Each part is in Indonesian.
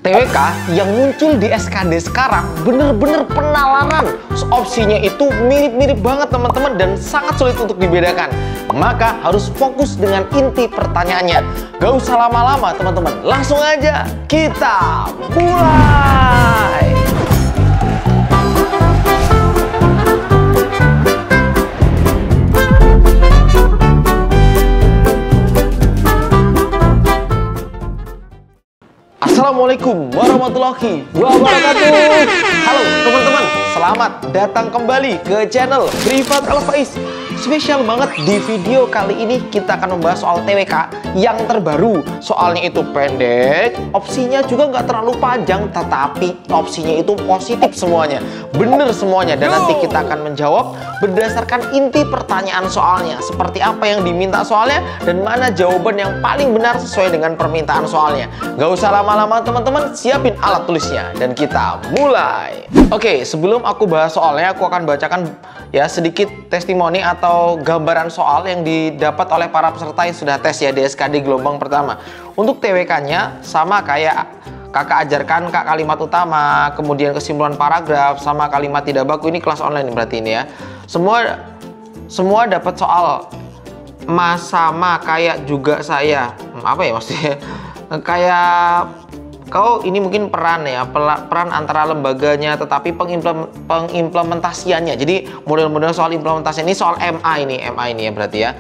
TWK yang muncul di SKD sekarang bener-bener penalaran. Opsinya itu mirip-mirip banget teman-teman dan sangat sulit untuk dibedakan. Maka harus fokus dengan inti pertanyaannya. Gak usah lama-lama teman-teman, langsung aja kita mulai. Assalamualaikum warahmatullahi wabarakatuh. Halo teman-teman, selamat datang kembali ke channel Privat Alfaiz. Spesial banget di video kali ini kita akan membahas soal TWK yang terbaru. Soalnya itu pendek, opsinya juga nggak terlalu panjang, tetapi opsinya itu positif semuanya, bener semuanya. Dan nanti kita akan menjawab berdasarkan inti pertanyaan soalnya, seperti apa yang diminta soalnya dan mana jawaban yang paling benar sesuai dengan permintaan soalnya. Gak usah lama-lama teman-teman, siapin alat tulisnya dan kita mulai. Oke, sebelum aku bahas soalnya, aku akan bacakan ya sedikit testimoni atau gambaran soal yang didapat oleh para peserta yang sudah tes ya di SKD gelombang pertama. Untuk TWK-nya sama kayak kakak ajarkan kak kalimat utama, kemudian kesimpulan paragraf, sama kalimat tidak baku. Ini kelas online berarti ini ya. Semua dapat soal sama kayak juga saya. Apa ya maksudnya? Kayak kau ini mungkin peran ya, peran antara lembaganya, tetapi pengimplementasiannya. Jadi model-model soal implementasi ini soal MA ini ya berarti ya.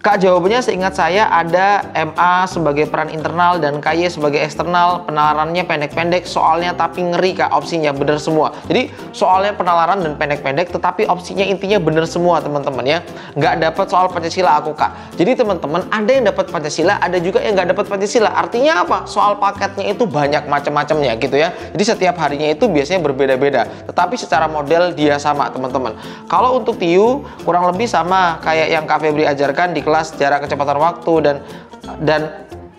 Kak, jawabannya seingat saya ada MA sebagai peran internal dan KY sebagai eksternal. Penalarannya pendek-pendek, soalnya tapi ngeri Kak, opsinya bener semua. Jadi soalnya penalaran dan pendek-pendek, tetapi opsinya intinya bener semua teman-teman ya. Nggak dapat soal Pancasila aku Kak. Jadi teman-teman, ada yang dapat Pancasila, ada juga yang nggak dapat Pancasila. Artinya apa? Soal paketnya itu banyak macam-macamnya gitu ya. Jadi setiap harinya itu biasanya berbeda-beda. Tetapi secara model dia sama teman-teman. Kalau untuk TIU kurang lebih sama kayak yang Kak Febri ajarkan di kelas jarak kecepatan waktu dan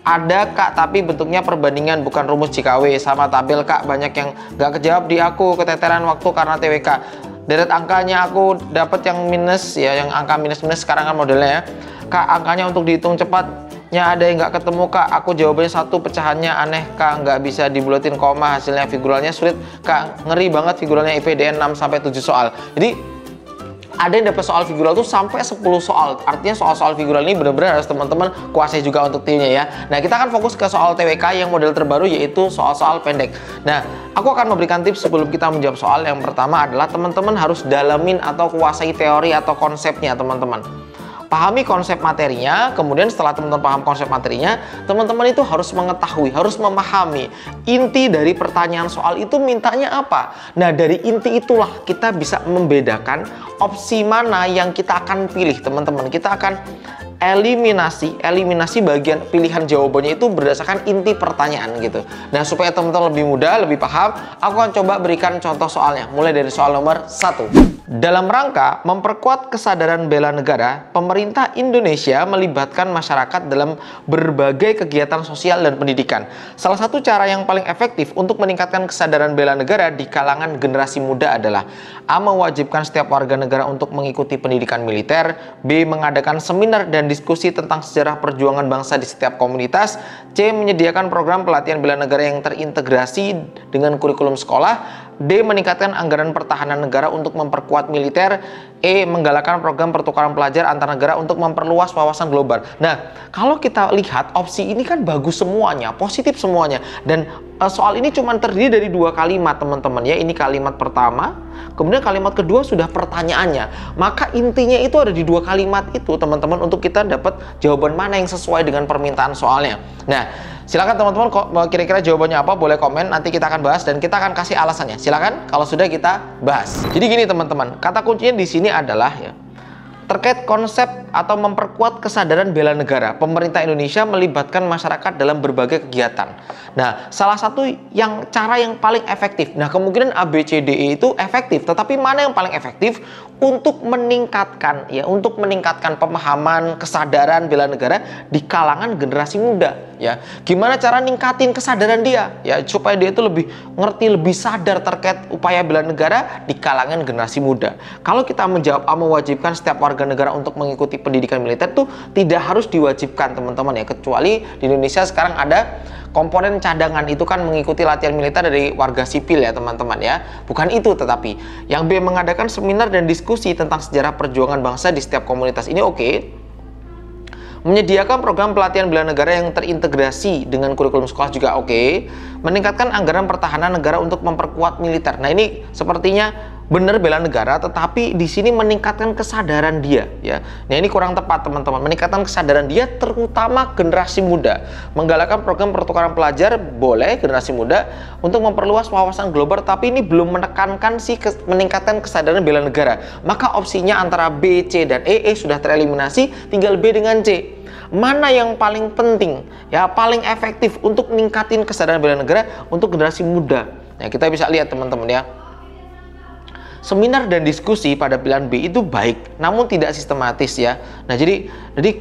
ada Kak, tapi bentuknya perbandingan bukan rumus JKW. Sama tabel Kak, banyak yang nggak kejawab di aku, keteteran waktu karena TWK. Deret angkanya aku dapat yang minus ya, yang angka minus-minus sekarang kan modelnya ya. Kak, angkanya untuk dihitung cepatnya ada yang nggak ketemu Kak. Aku jawabannya satu, pecahannya aneh Kak, nggak bisa dibulatin koma, hasilnya figuralnya sulit Kak, ngeri banget figuralnya IPDN 6-7 soal. Jadi ada yang dapat soal figural tuh sampai 10 soal. Artinya soal-soal figural ini benar-benar harus teman-teman kuasai juga untuk timnya ya. Nah, kita akan fokus ke soal TWK yang model terbaru, yaitu soal-soal pendek. Nah, aku akan memberikan tips sebelum kita menjawab soal. Yang pertama adalah teman-teman harus dalamin atau kuasai teori atau konsepnya teman-teman. Pahami konsep materinya, kemudian setelah teman-teman paham konsep materinya, teman-teman itu harus mengetahui, harus memahami inti dari pertanyaan soal itu mintanya apa. Nah, dari inti itulah kita bisa membedakan opsi mana yang kita akan pilih teman-teman. Kita akan eliminasi bagian pilihan jawabannya itu berdasarkan inti pertanyaan gitu. Nah, supaya teman-teman lebih mudah, lebih paham, aku akan coba berikan contoh soalnya. Mulai dari soal nomor 1. Dalam rangka memperkuat kesadaran bela negara, pemerintah Indonesia melibatkan masyarakat dalam berbagai kegiatan sosial dan pendidikan. Salah satu cara yang paling efektif untuk meningkatkan kesadaran bela negara di kalangan generasi muda adalah A. Mewajibkan setiap warga negara untuk mengikuti pendidikan militer, B. Mengadakan seminar dan diskusi tentang sejarah perjuangan bangsa di setiap komunitas, C. Menyediakan program pelatihan bela negara yang terintegrasi dengan kurikulum sekolah, D. Meningkatkan anggaran pertahanan negara untuk memperkuat militer, E. Menggalakkan program pertukaran pelajar antar negara untuk memperluas wawasan global. Nah, kalau kita lihat opsi ini kan bagus semuanya, positif semuanya. Dan soal ini cuma terdiri dari 2 kalimat teman-teman ya. Ini kalimat pertama, kemudian kalimat kedua sudah pertanyaannya. Maka intinya itu ada di 2 kalimat itu teman-teman, untuk kita dapat jawaban mana yang sesuai dengan permintaan soalnya. Nah, silakan teman-teman, kira-kira jawabannya apa, boleh komen, nanti kita akan bahas dan kita akan kasih alasannya. Silakan kalau sudah kita bahas. Jadi gini teman-teman, kata kuncinya di sini adalah ya, terkait konsep atau memperkuat kesadaran bela negara, pemerintah Indonesia melibatkan masyarakat dalam berbagai kegiatan. Nah, salah satu cara yang paling efektif. Nah, kemungkinan A, B, C, D, E itu efektif, tetapi mana yang paling efektif untuk meningkatkan pemahaman kesadaran bela negara di kalangan generasi muda ya. Gimana cara ningkatin kesadaran dia ya, supaya dia itu lebih ngerti, lebih sadar terkait upaya bela negara di kalangan generasi muda. Kalau kita menjawab A, mewajibkan setiap warga negara untuk mengikuti pendidikan militer, tuh tidak harus diwajibkan teman-teman ya, kecuali di Indonesia sekarang ada komponen cadangan itu kan mengikuti latihan militer dari warga sipil ya teman-teman ya. Bukan itu, tetapi yang B mengadakan seminar dan diskusi tentang sejarah perjuangan bangsa di setiap komunitas. Ini oke. Menyediakan program pelatihan bela negara yang terintegrasi dengan kurikulum sekolah juga oke. Meningkatkan anggaran pertahanan negara untuk memperkuat militer. Nah, ini sepertinya benar bela negara, tetapi di sini meningkatkan kesadaran dia ya. Nah, ini kurang tepat teman-teman. Meningkatkan kesadaran dia terutama generasi muda. Menggalakkan program pertukaran pelajar boleh generasi muda untuk memperluas wawasan global, tapi ini belum menekankan meningkatkan kesadaran bela negara. Maka opsinya antara B, C dan E sudah tereliminasi, tinggal B dengan C. Mana yang paling penting ya, paling efektif untuk meningkatin kesadaran bela negara untuk generasi muda? Nah, kita bisa lihat teman-teman ya. Seminar dan diskusi pada pilihan B itu baik, namun tidak sistematis ya. Nah, jadi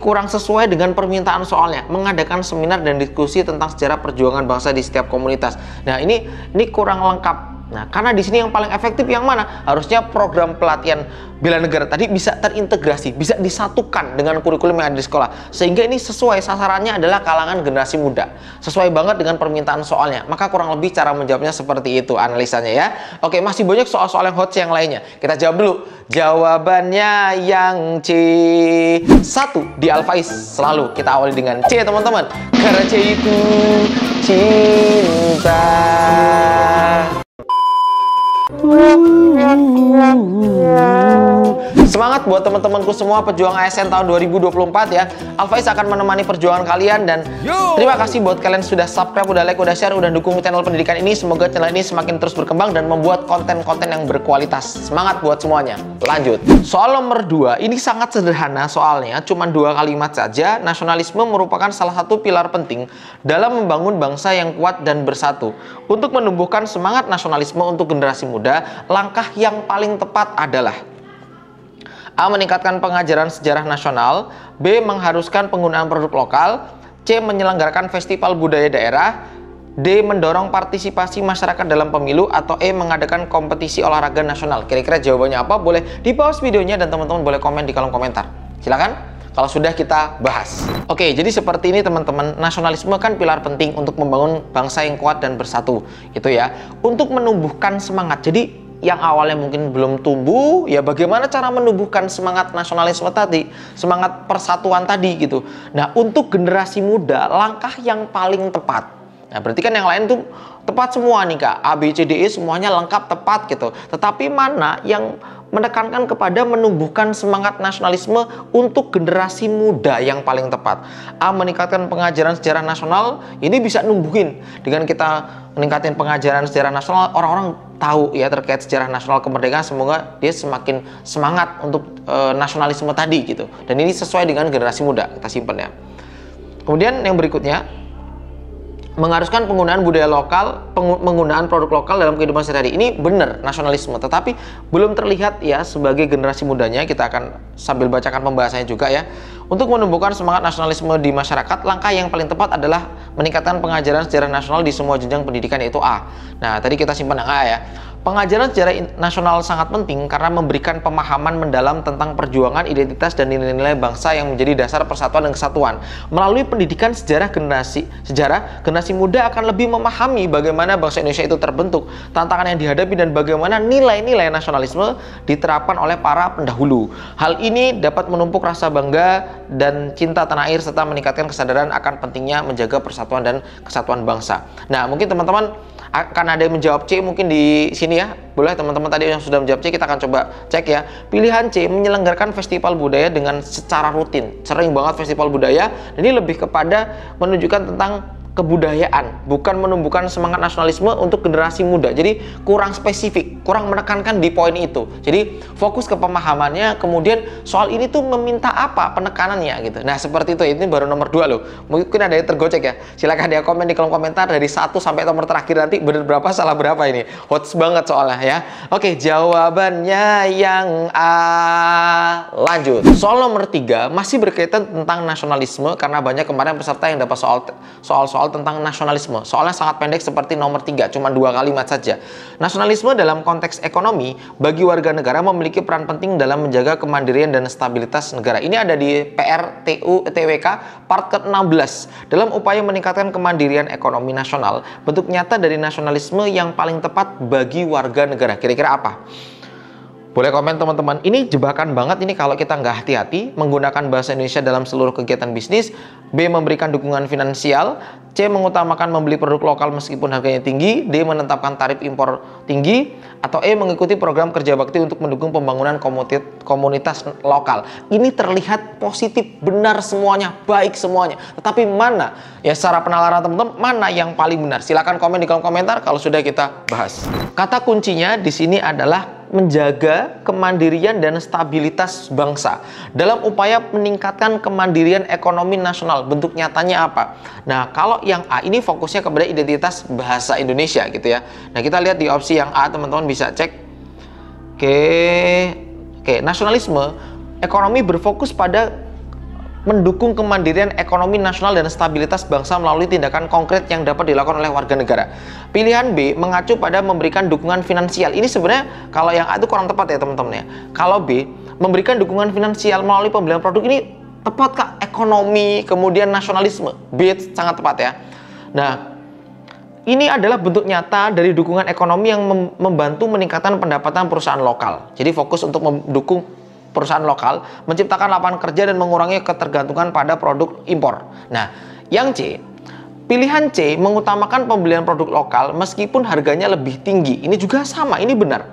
kurang sesuai dengan permintaan soalnya. Mengadakan seminar dan diskusi tentang sejarah perjuangan bangsa di setiap komunitas. Nah, ini kurang lengkap. Nah, karena di sini yang paling efektif yang mana? Harusnya program pelatihan bela negara tadi bisa terintegrasi, bisa disatukan dengan kurikulum yang ada di sekolah. Sehingga ini sesuai, sasarannya adalah kalangan generasi muda. Sesuai banget dengan permintaan soalnya. Maka kurang lebih cara menjawabnya seperti itu analisanya ya. Oke, masih banyak soal-soal yang hot yang lainnya. Kita jawab dulu. Jawabannya yang C. 1 di Alfaiz. Selalu kita awali dengan C teman-teman. Karena C itu cinta. Semangat buat teman-temanku semua pejuang ASN tahun 2024 ya. Alfaiz akan menemani perjuangan kalian dan terima kasih buat kalian sudah subscribe, udah like, udah share, udah dukung channel pendidikan ini. Semoga channel ini semakin terus berkembang dan membuat konten-konten yang berkualitas. Semangat buat semuanya. Lanjut. Soal nomor 2, ini sangat sederhana soalnya, cuma 2 kalimat saja. Nasionalisme merupakan salah satu pilar penting dalam membangun bangsa yang kuat dan bersatu. Untuk menumbuhkan semangat nasionalisme untuk generasi muda, langkah yang paling tepat adalah A. Meningkatkan pengajaran sejarah nasional. B. Mengharuskan penggunaan produk lokal. C. Menyelenggarakan festival budaya daerah. D. Mendorong partisipasi masyarakat dalam pemilu. Atau E. Mengadakan kompetisi olahraga nasional. Kira-kira jawabannya apa? Boleh di pause videonya dan teman-teman boleh komen di kolom komentar. Silakan kalau sudah kita bahas. Oke, jadi seperti ini teman-teman. Nasionalisme kan pilar penting untuk membangun bangsa yang kuat dan bersatu. Gitu ya. Untuk menumbuhkan semangat. Jadi yang awalnya mungkin belum tumbuh, ya bagaimana cara menumbuhkan semangat nasionalisme tadi, semangat persatuan tadi gitu. Nah, untuk generasi muda, langkah yang paling tepat. Nah, berarti kan yang lain tuh tepat semua nih Kak, A, B, C, D, E semuanya lengkap tepat gitu. Tetapi mana yang menekankan kepada menumbuhkan semangat nasionalisme untuk generasi muda yang paling tepat? A. Meningkatkan pengajaran sejarah nasional. Ini bisa numbuhin dengan kita meningkatkan pengajaran sejarah nasional, orang-orang tahu ya terkait sejarah nasional kemerdekaan, semoga dia semakin semangat untuk nasionalisme tadi gitu. Dan ini sesuai dengan generasi muda, kita simpan ya. Kemudian yang berikutnya, mengharuskan penggunaan budaya lokal, penggunaan produk lokal dalam kehidupan sehari-hari. Ini benar nasionalisme, tetapi belum terlihat ya sebagai generasi mudanya. Kita akan sambil bacakan pembahasannya juga ya. Untuk menumbuhkan semangat nasionalisme di masyarakat, langkah yang paling tepat adalah meningkatkan pengajaran sejarah nasional di semua jenjang pendidikan, yaitu A. Nah, tadi kita simpan yang A ya. Pengajaran sejarah nasional sangat penting karena memberikan pemahaman mendalam tentang perjuangan, identitas, dan nilai-nilai bangsa yang menjadi dasar persatuan dan kesatuan. Melalui pendidikan sejarah generasi muda akan lebih memahami bagaimana bangsa Indonesia itu terbentuk, tantangan yang dihadapi, dan bagaimana nilai-nilai nasionalisme diterapkan oleh para pendahulu. Hal ini dapat menumpuk rasa bangga dan cinta tanah air serta meningkatkan kesadaran akan pentingnya menjaga persatuan dan kesatuan bangsa. Nah, mungkin teman-teman akan ada yang menjawab C mungkin di sini ya. Boleh teman-teman tadi yang sudah menjawab C, kita akan coba cek ya. Pilihan C, menyelenggarakan festival budaya dengan secara rutin. Sering banget festival budaya. Ini lebih kepada menunjukkan tentang kebudayaan, bukan menumbuhkan semangat nasionalisme untuk generasi muda. Jadi kurang spesifik, kurang menekankan di poin itu. Jadi fokus ke pemahamannya, kemudian soal ini tuh meminta apa penekanannya gitu. Nah, seperti itu. Ini baru nomor 2 loh. Mungkin ada yang tergocek ya. Silahkan dia komen di kolom komentar dari 1 sampai nomor terakhir nanti benar berapa, salah berapa ini. Hot banget soalnya ya. Oke, jawabannya yang A. Lanjut. Soal nomor 3 masih berkaitan tentang nasionalisme karena banyak kemarin peserta yang dapat soal tentang nasionalisme. Soalnya sangat pendek seperti nomor 3, cuma 2 kalimat saja. Nasionalisme dalam konteks ekonomi, bagi warga negara memiliki peran penting dalam menjaga kemandirian dan stabilitas negara. Ini ada di PRTU TWK part ke-16. Dalam upaya meningkatkan kemandirian ekonomi nasional, bentuk nyata dari nasionalisme yang paling tepat bagi warga negara. Kira-kira apa? Boleh komen teman-teman. Ini jebakan banget ini kalau kita nggak hati-hati menggunakan bahasa Indonesia dalam seluruh kegiatan bisnis. B. Memberikan dukungan finansial. C. Mengutamakan membeli produk lokal meskipun harganya tinggi. D. Menetapkan tarif impor tinggi. Atau E. Mengikuti program kerja bakti untuk mendukung pembangunan komunitas lokal. Ini terlihat positif, benar semuanya, baik semuanya. Tetapi mana, ya secara penalaran teman-teman, mana yang paling benar? Silahkan komen di kolom komentar kalau sudah kita bahas. Kata kuncinya di sini adalah menjaga kemandirian dan stabilitas bangsa dalam upaya meningkatkan kemandirian ekonomi nasional. Bentuk nyatanya apa? Nah, kalau yang A ini fokusnya kepada identitas bahasa Indonesia gitu ya. Nah, kita lihat di opsi yang A, teman-teman bisa cek. Oke, nasionalisme ekonomi berfokus pada mendukung kemandirian ekonomi nasional dan stabilitas bangsa melalui tindakan konkret yang dapat dilakukan oleh warga negara. Pilihan B mengacu pada memberikan dukungan finansial. Ini sebenarnya kalau yang A itu kurang tepat ya teman-teman ya. Kalau B memberikan dukungan finansial melalui pembelian produk, ini tepat Kak? Ekonomi, kemudian nasionalisme. B sangat tepat ya. Nah, ini adalah bentuk nyata dari dukungan ekonomi yang membantu meningkatkan pendapatan perusahaan lokal. Jadi fokus untuk mendukung perusahaan lokal, menciptakan lapangan kerja dan mengurangi ketergantungan pada produk impor. Nah, yang C, pilihan C mengutamakan pembelian produk lokal meskipun harganya lebih tinggi. Ini juga sama, ini benar.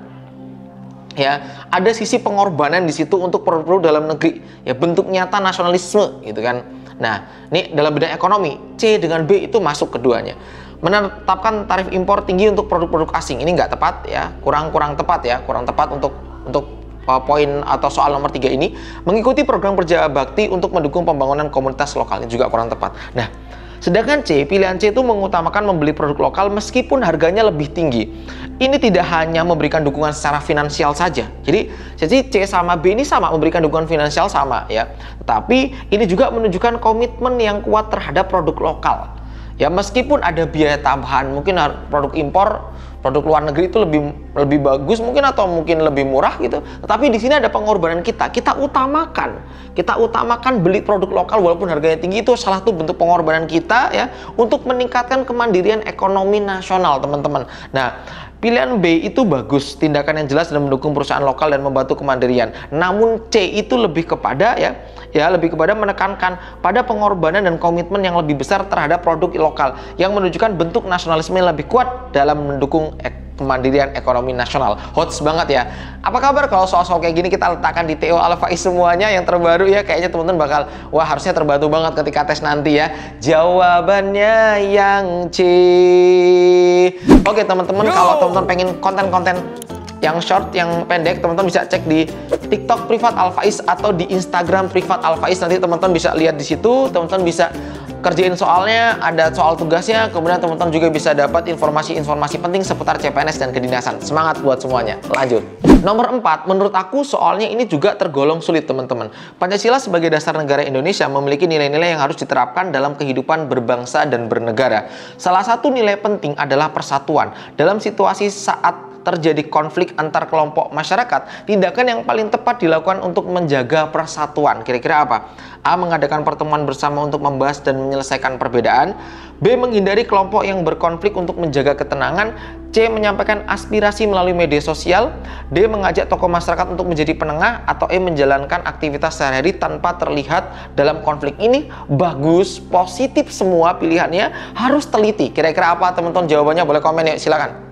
Ya, ada sisi pengorbanan di situ untuk produk-produk dalam negeri. Ya, bentuk nyata nasionalisme gitu kan. Nah, ini dalam bidang ekonomi, C dengan B itu masuk keduanya. Menetapkan tarif impor tinggi untuk produk-produk asing. Ini nggak tepat ya, kurang tepat ya, kurang tepat untuk poin atau soal nomor 3 ini. Mengikuti program kerja bakti untuk mendukung pembangunan komunitas lokal, ini juga kurang tepat. Nah, sedangkan C, pilihan C itu mengutamakan membeli produk lokal meskipun harganya lebih tinggi. Ini tidak hanya memberikan dukungan secara finansial saja. Jadi C sama B ini sama, memberikan dukungan finansial sama ya. Tetapi ini juga menunjukkan komitmen yang kuat terhadap produk lokal. Ya, meskipun ada biaya tambahan, mungkin produk impor, produk luar negeri itu lebih bagus mungkin atau mungkin lebih murah gitu. Tetapi di sini ada pengorbanan kita. Kita utamakan beli produk lokal walaupun harganya tinggi. Itu salah satu bentuk pengorbanan kita ya untuk meningkatkan kemandirian ekonomi nasional, teman-teman. Nah, pilihan B itu bagus, tindakan yang jelas dan mendukung perusahaan lokal dan membantu kemandirian. Namun C itu lebih kepada lebih kepada menekankan pada pengorbanan dan komitmen yang lebih besar terhadap produk lokal yang menunjukkan bentuk nasionalisme yang lebih kuat dalam mendukung kemandirian ekonomi nasional. Hots banget ya. Apa kabar kalau soal-soal kayak gini kita letakkan di TO Al-Faiz semuanya yang terbaru ya. Kayaknya teman-teman bakal harusnya terbantu banget ketika tes nanti ya. Jawabannya yang C. Oke teman-teman, kalau teman-teman pengen konten-konten yang short, yang pendek, teman-teman bisa cek di TikTok privat Al-Faiz atau di Instagram privat Al-Faiz. Nanti teman-teman bisa lihat di situ, teman-teman bisa kerjain soalnya, ada soal tugasnya, kemudian teman-teman juga bisa dapat informasi-informasi penting seputar CPNS dan kedinasan. Semangat buat semuanya. Lanjut. Nomor 4, menurut aku soalnya ini juga tergolong sulit teman-teman. Pancasila sebagai dasar negara Indonesia memiliki nilai-nilai yang harus diterapkan dalam kehidupan berbangsa dan bernegara. Salah satu nilai penting adalah persatuan. Dalam situasi saat terjadi konflik antar kelompok masyarakat, tindakan yang paling tepat dilakukan untuk menjaga persatuan. Kira-kira apa? A. Mengadakan pertemuan bersama untuk membahas dan menyelesaikan perbedaan. B. Menghindari kelompok yang berkonflik untuk menjaga ketenangan. C. Menyampaikan aspirasi melalui media sosial. D. Mengajak tokoh masyarakat untuk menjadi penengah. Atau E. Menjalankan aktivitas sehari-hari tanpa terlihat dalam konflik. Ini bagus, positif semua pilihannya, harus teliti. Kira-kira apa teman-teman jawabannya? Boleh komen ya, silakan.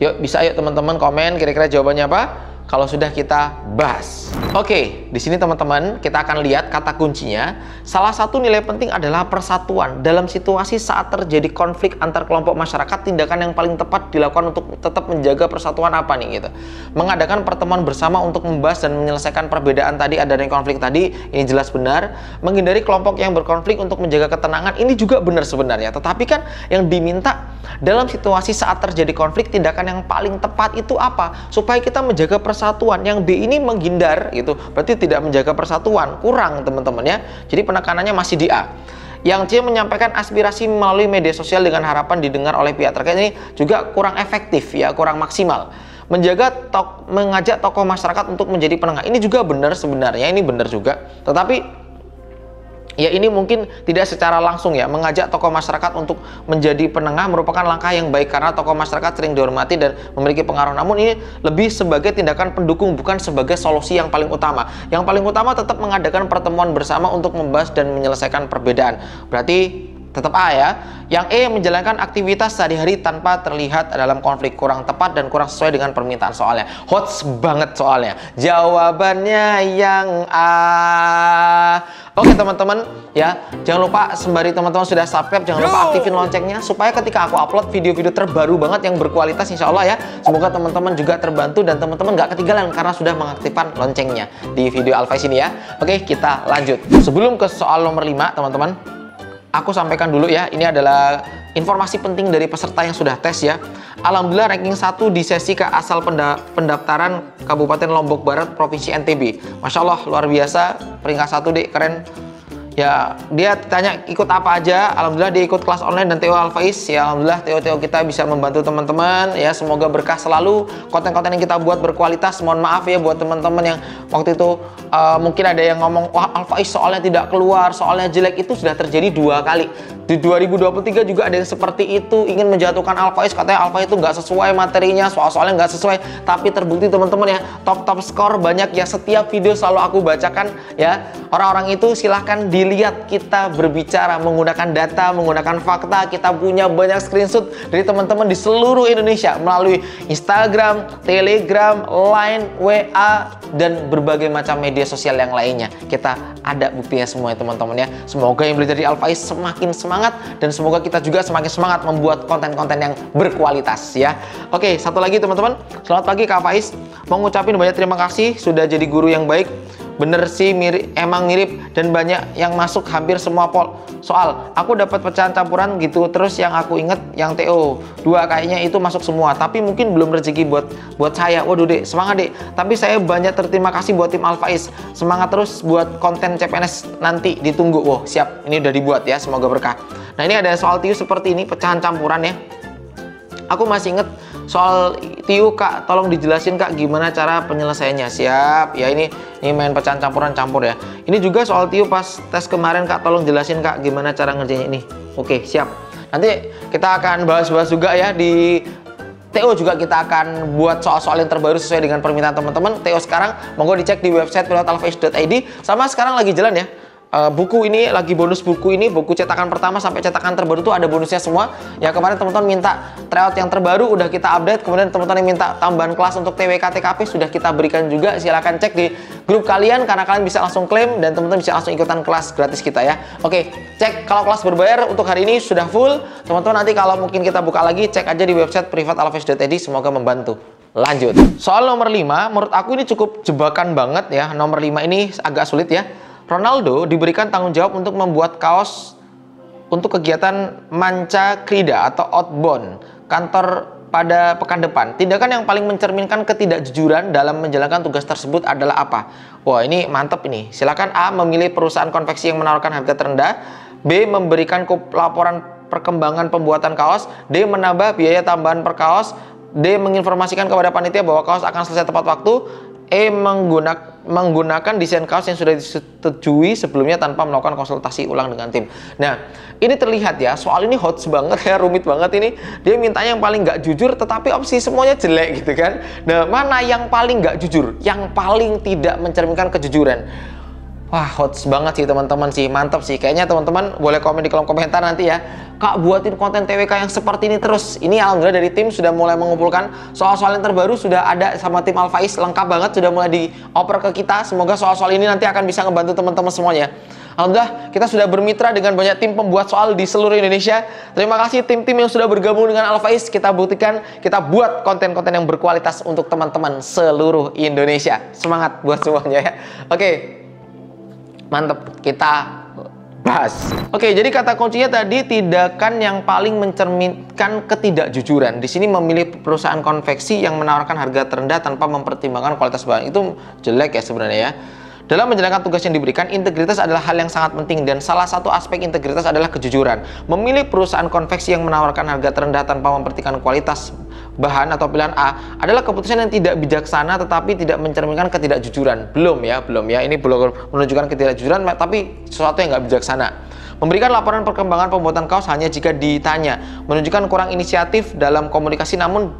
Yuk, bisa yuk teman-teman komen kira-kira jawabannya apa kalau sudah kita bahas. Oke, di sini teman-teman kita akan lihat kata kuncinya. Salah satu nilai penting adalah persatuan. Dalam situasi saat terjadi konflik antar kelompok masyarakat, tindakan yang paling tepat dilakukan untuk tetap menjaga persatuan apa nih gitu. Mengadakan pertemuan bersama untuk membahas dan menyelesaikan perbedaan tadi, adanya konflik tadi, ini jelas benar. Menghindari kelompok yang berkonflik untuk menjaga ketenangan, ini juga benar sebenarnya. Tetapi kan yang diminta dalam situasi saat terjadi konflik, tindakan yang paling tepat itu apa? Supaya kita menjaga persatuan. Yang B ini menghindar gitu, berarti tidak menjaga persatuan, kurang teman-teman ya. Jadi penekanannya masih di A. Yang C, menyampaikan aspirasi melalui media sosial dengan harapan didengar oleh pihak terkait, ini juga kurang efektif ya, kurang maksimal. Mengajak tokoh masyarakat untuk menjadi penengah, ini juga benar sebenarnya, ini benar juga. Tetapi ya ini mungkin tidak secara langsung ya, mengajak tokoh masyarakat untuk menjadi penengah merupakan langkah yang baik karena tokoh masyarakat sering dihormati dan memiliki pengaruh. Namun ini lebih sebagai tindakan pendukung, bukan sebagai solusi yang paling utama. Yang paling utama tetap mengadakan pertemuan bersama untuk membahas dan menyelesaikan perbedaan. Berarti tetap A ya. Yang E, menjalankan aktivitas sehari-hari tanpa terlihat dalam konflik, kurang tepat dan kurang sesuai dengan permintaan soalnya. Hots banget soalnya. Jawabannya yang A. Oke teman-teman ya, jangan lupa sembari teman-teman sudah subscribe, jangan lupa aktifin loncengnya supaya ketika aku upload video-video terbaru banget yang berkualitas, insya Allah ya, semoga teman-teman juga terbantu dan teman-teman gak ketinggalan karena sudah mengaktifkan loncengnya di video Alfaiz ini ya. Oke, kita lanjut. Sebelum ke soal nomor 5 teman-teman, aku sampaikan dulu ya, ini adalah informasi penting dari peserta yang sudah tes ya. Alhamdulillah ranking 1 di sesi ke asal pendaftaran Kabupaten Lombok Barat Provinsi NTB. Masya Allah, luar biasa, peringkat 1 deh, keren. Ya, dia tanya ikut apa aja. Alhamdulillah dia ikut kelas online dan TO Alfaiz. Ya, alhamdulillah TO kita bisa membantu teman-teman ya. Semoga berkah selalu. Konten-konten yang kita buat berkualitas. Mohon maaf ya buat teman-teman yang waktu itu mungkin ada yang ngomong, wah Alfaiz soalnya tidak keluar, soalnya jelek. Itu sudah terjadi 2 kali. Di 2023 juga ada yang seperti itu, ingin menjatuhkan Alfaiz, katanya Alfaiz itu nggak sesuai materinya, soal-soalnya nggak sesuai. Tapi terbukti teman-teman ya, top skor banyak ya, setiap video selalu aku bacakan ya. Orang-orang itu silahkan dilihat, kita berbicara menggunakan data, menggunakan fakta. Kita punya banyak screenshot dari teman-teman di seluruh Indonesia melalui Instagram, Telegram, Line, WA, dan berbagai macam media sosial yang lainnya. Kita ada buktinya semua ya teman-teman ya. Semoga yang belajar di Alfaiz semakin semangat dan semoga kita juga semakin semangat membuat konten-konten yang berkualitas ya. Oke, satu lagi teman-teman. Selamat pagi Kak Faiz. Mau ngucapin banyak terima kasih sudah jadi guru yang baik. Bener sih, emang mirip dan banyak yang masuk hampir semua soal. Aku dapat pecahan campuran gitu. Terus yang aku inget yang TO 2 kayaknya itu masuk semua. Tapi mungkin belum rezeki buat saya. Waduh dek, semangat dek. Tapi saya banyak terima kasih buat tim Alfaiz. Semangat terus buat konten CPNS nanti, ditunggu. Wow, siap. Ini udah dibuat ya, semoga berkah. Nah ini ada soal TIU seperti ini, pecahan campuran ya. Aku masih inget soal TIU Kak, tolong dijelasin Kak gimana cara penyelesaiannya. Siap ya, ini main pecahan campuran campur ya. Ini juga soal TIU pas tes kemarin Kak, tolong jelasin Kak gimana cara ngerjainnya ini. Oke, siap. Nanti kita akan bahas-bahas juga ya di TO juga, kita akan buat soal-soal yang terbaru sesuai dengan permintaan teman-teman. TO sekarang monggo dicek di website pilot.alfaiz.id. Sama sekarang lagi jalan ya. Buku ini lagi bonus, buku ini buku cetakan pertama sampai cetakan terbaru tuh ada bonusnya semua ya. Kemarin teman-teman minta tryout yang terbaru, udah kita update. Kemudian teman-teman yang minta tambahan kelas untuk TWK TKP sudah kita berikan juga. Silahkan cek di grup kalian karena kalian bisa langsung klaim dan teman-teman bisa langsung ikutan kelas gratis kita ya. Oke, cek kalau kelas berbayar untuk hari ini sudah full. Teman-teman nanti kalau mungkin kita buka lagi, cek aja di website privatalfaiz.id. Semoga membantu. Lanjut. Soal nomor 5, menurut aku ini cukup jebakan banget ya. Nomor 5 ini agak sulit ya. Ronaldo diberikan tanggung jawab untuk membuat kaos untuk kegiatan manca krida atau outbound kantor pada pekan depan. Tindakan yang paling mencerminkan ketidakjujuran dalam menjalankan tugas tersebut adalah apa? Wah, ini mantep ini. Silakan A, memilih perusahaan konveksi yang menawarkan harga terendah. B, memberikan laporan perkembangan pembuatan kaos. D, menambah biaya tambahan per kaos. D, menginformasikan kepada panitia bahwa kaos akan selesai tepat waktu. E, menggunakan desain kaos yang sudah disetujui sebelumnya tanpa melakukan konsultasi ulang dengan tim. Nah, ini terlihat ya, soal ini hot banget ya, rumit banget ini. Dia mintanya yang paling nggak jujur, tetapi opsi semuanya jelek gitu kan. Nah, mana yang paling nggak jujur? Yang paling tidak mencerminkan kejujuran? Wah, hot banget sih teman-teman sih, mantap sih. Kayaknya teman-teman boleh komen di kolom komentar nanti ya. Kak, buatin konten TWK yang seperti ini terus. Ini alhamdulillah dari tim sudah mulai mengumpulkan soal-soal yang terbaru, sudah ada sama tim Alfaiz, lengkap banget, sudah mulai dioper ke kita. Semoga soal-soal ini nanti akan bisa ngebantu teman-teman semuanya. Alhamdulillah kita sudah bermitra dengan banyak tim pembuat soal di seluruh Indonesia. Terima kasih tim-tim yang sudah bergabung dengan Alfaiz. Kita buktikan, kita buat konten-konten yang berkualitas untuk teman-teman seluruh Indonesia. Semangat buat semuanya ya. Oke. Mantep, kita bahas. Oke, jadi kata kuncinya tadi tindakan yang paling mencerminkan ketidakjujuran. Di sini memilih perusahaan konveksi yang menawarkan harga terendah tanpa mempertimbangkan kualitas bahan. Itu jelek ya sebenarnya ya. Dalam menjalankan tugas yang diberikan, integritas adalah hal yang sangat penting dan salah satu aspek integritas adalah kejujuran. Memilih perusahaan konveksi yang menawarkan harga terendah tanpa memperhatikan kualitas bahan atau pilihan A adalah keputusan yang tidak bijaksana tetapi tidak mencerminkan ketidakjujuran. Belum ya. Ini belum menunjukkan ketidakjujuran tapi sesuatu yang nggak bijaksana. Memberikan laporan perkembangan pembuatan kaos hanya jika ditanya, menunjukkan kurang inisiatif dalam komunikasi namun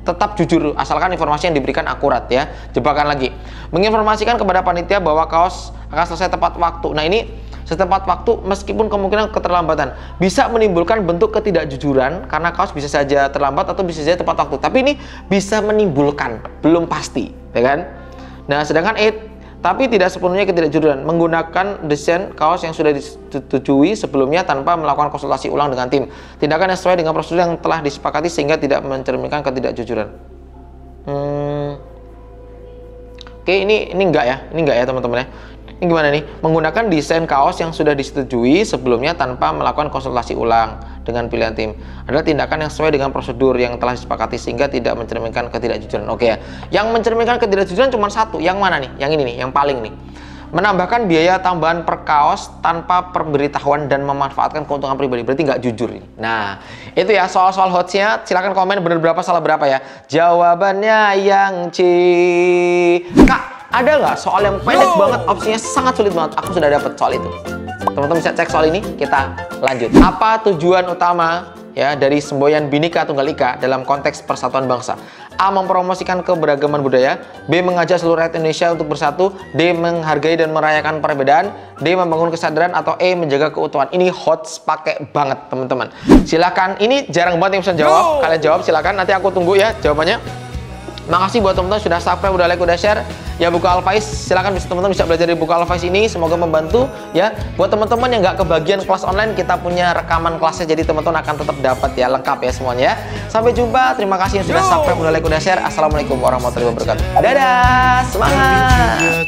tetap jujur asalkan informasi yang diberikan akurat ya. Jebakan lagi, menginformasikan kepada panitia bahwa kaos akan selesai tepat waktu. Nah ini setepat waktu meskipun kemungkinan keterlambatan bisa menimbulkan bentuk ketidakjujuran karena kaos bisa saja terlambat atau bisa saja tepat waktu, tapi ini bisa menimbulkan, belum pasti ya kan. Nah sedangkan tapi tidak sepenuhnya ketidakjujuran, menggunakan desain kaos yang sudah disetujui sebelumnya tanpa melakukan konsultasi ulang dengan tim. Tindakan yang sesuai dengan prosedur yang telah disepakati sehingga tidak mencerminkan ketidakjujuran. Oke, ini enggak ya teman-teman ya. Ini gimana nih? Menggunakan desain kaos yang sudah disetujui sebelumnya tanpa melakukan konsultasi ulang dengan pilihan tim adalah tindakan yang sesuai dengan prosedur yang telah disepakati sehingga tidak mencerminkan ketidakjujuran. Oke ya. Yang mencerminkan ketidakjujuran cuma satu. Yang mana nih? Yang ini nih, yang paling nih. Menambahkan biaya tambahan per kaos tanpa pemberitahuan dan memanfaatkan keuntungan pribadi. Berarti nggak jujur nih. Nah, itu ya soal-soal hotsnya. Silahkan komen bener berapa salah berapa ya. Jawabannya yang C. Kak, ada nggak soal yang pendek banget, opsinya sangat sulit banget? Aku sudah dapat soal itu. Teman-teman bisa cek soal ini, kita lanjut. Apa tujuan utama ya dari semboyan Bhinneka Tunggal Ika dalam konteks persatuan bangsa? A. Mempromosikan keberagaman budaya. B. Mengajak seluruh rakyat Indonesia untuk bersatu. D. Menghargai dan merayakan perbedaan. D. Membangun kesadaran. Atau E. Menjaga keutuhan. Ini hots pakai banget teman-teman. Silakan, ini jarang banget yang bisa jawab. Kalian jawab silakan, nanti aku tunggu ya jawabannya. Makasih buat teman-teman sudah subscribe, udah like, udah share. Ya buku Alfaiz, silakan teman-teman bisa belajar di buku Alfaiz ini. Semoga membantu ya. Buat teman-teman yang nggak kebagian kelas online, kita punya rekaman kelasnya. Jadi teman-teman akan tetap dapat ya, lengkap ya semuanya ya. Sampai jumpa. Terima kasih yang sudah subscribe, udah like, udah share. Assalamualaikum warahmatullahi wabarakatuh. Dadah, semangat.